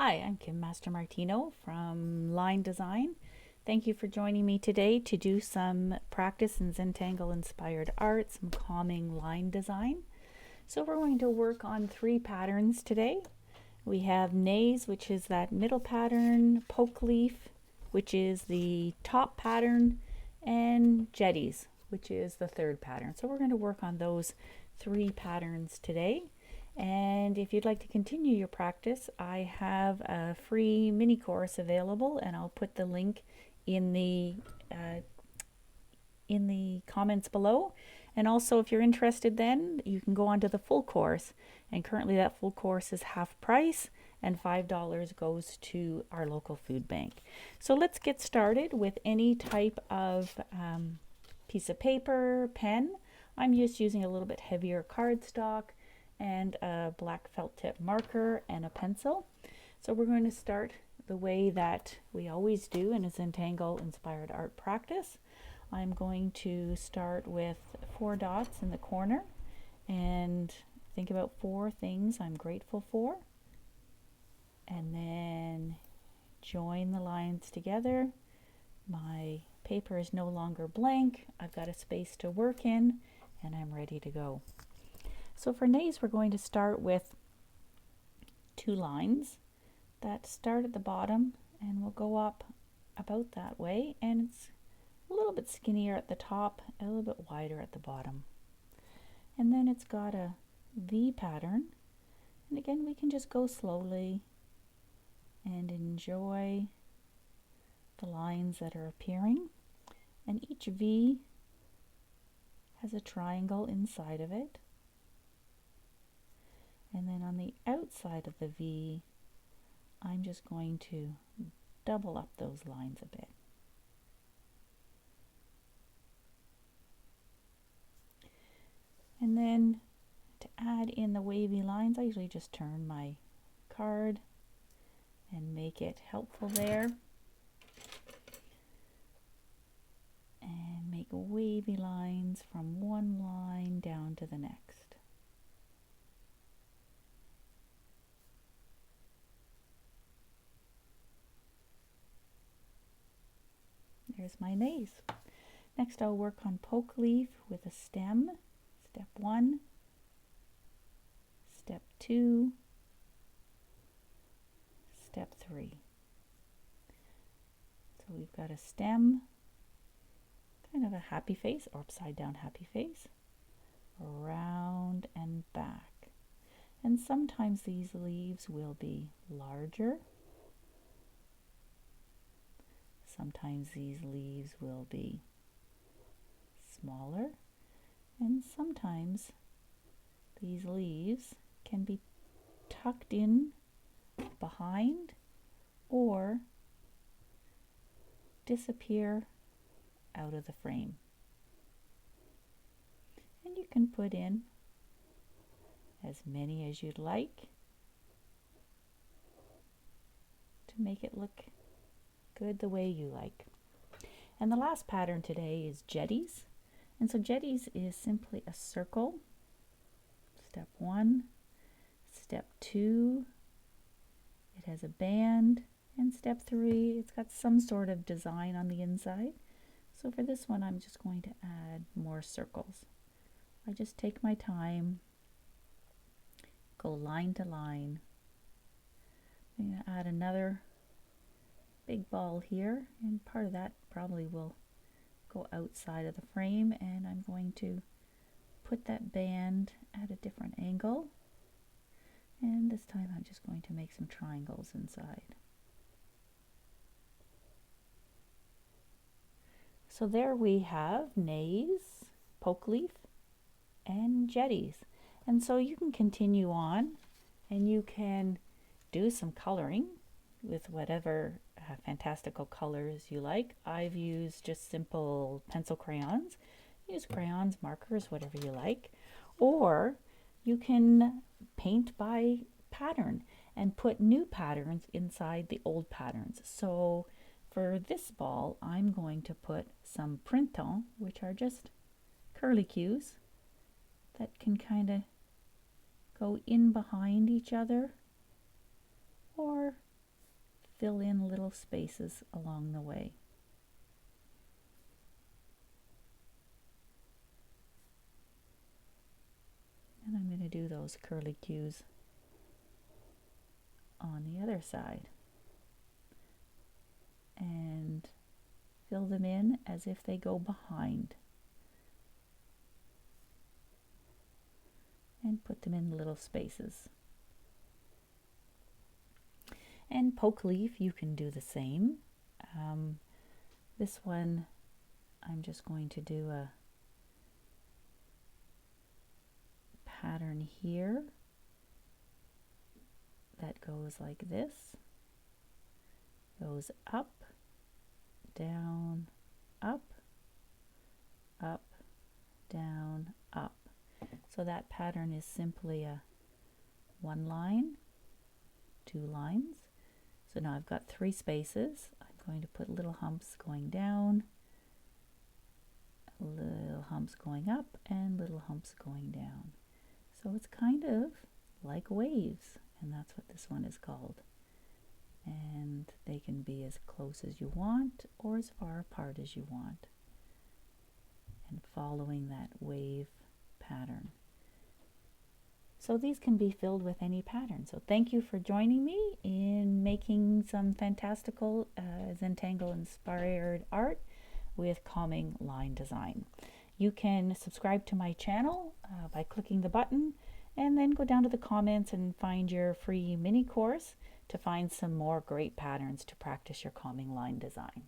Hi, I'm Kim Master Martino from Line Design. Thank you for joining me today to do some practice in Zentangle Inspired Art, some calming line design. So we're going to work on 3 patterns today. We have Nays, which is that middle pattern, Poke Leaf, which is the top pattern, and Jetties, which is the 3rd pattern. So we're going to work on those 3 patterns today. And if you'd like to continue your practice, I have a free mini course available, and I'll put the link in the comments below. And also, if you're interested, then you can go on to the full course. And currently that full course is half price, and $5 goes to our local food bank. So let's get started with any type of piece of paper, pen. I'm just using a little bit heavier cardstock and a black felt tip marker and a pencil. So we're going to start the way that we always do in a Zentangle Inspired Art practice. I'm going to start with 4 dots in the corner and think about 4 things I'm grateful for, and then join the lines together. My paper is no longer blank. I've got a space to work in, and I'm ready to go. So for Nays, we're going to start with 2 lines that start at the bottom and will go up about that way, and it's a little bit skinnier at the top, a little bit wider at the bottom. And then it's got a V pattern, and again we can just go slowly and enjoy the lines that are appearing. And each V has a triangle inside of it. And then on the outside of the V, I'm just going to double up those lines a bit. And then to add in the wavy lines, I usually just turn my card and make it helpful there. And make wavy lines from one line down to the next. There's my Nays. Next I'll work on Poke Leaf with a stem. Step 1, step 2, step 3. So we've got a stem, kind of a happy face or upside down happy face, around and back. And sometimes these leaves will be larger. Sometimes these leaves will be smaller, and sometimes these leaves can be tucked in behind or disappear out of the frame. And you can put in as many as you'd like to make it look good the way you like. And the last pattern today is Jetties. And so Jetties is simply a circle. Step 1, step 2, it has a band, and step 3, it's got some sort of design on the inside. So for this one, I'm just going to add more circles. I just take my time, go line to line. I'm going to add another big ball here, and part of that probably will go outside of the frame, and I'm going to put that band at a different angle, and this time I'm just going to make some triangles inside. So there we have Nays, Poke Leaf, and Jetties. And so you can continue on and you can do some coloring with whatever fantastical colors you like. I've used just simple pencil crayons. Use crayons, markers, whatever you like. Or you can paint by pattern and put new patterns inside the old patterns. So for this ball, I'm going to put some printons, which are just curlicues that can kind of go in behind each other, or fill in little spaces along the way. And I'm going to do those curly cues on the other side. And fill them in as if they go behind. And put them in little spaces. And poke leaf, you can do the same. This one, I'm just going to do a pattern here that goes like this. Goes up, down, up, up, down, up. So that pattern is simply a one line, two lines. So now I've got 3 spaces. I'm going to put little humps going down, little humps going up, and little humps going down. So it's kind of like waves, and that's what this one is called. And they can be as close as you want or as far apart as you want, and following that wave pattern. So these can be filled with any pattern. So thank you for joining me in making some fantastical Zentangle Inspired Art with calming line design. You can subscribe to my channel by clicking the button, and then go down to the comments and find your free mini course to find some more great patterns to practice your calming line design.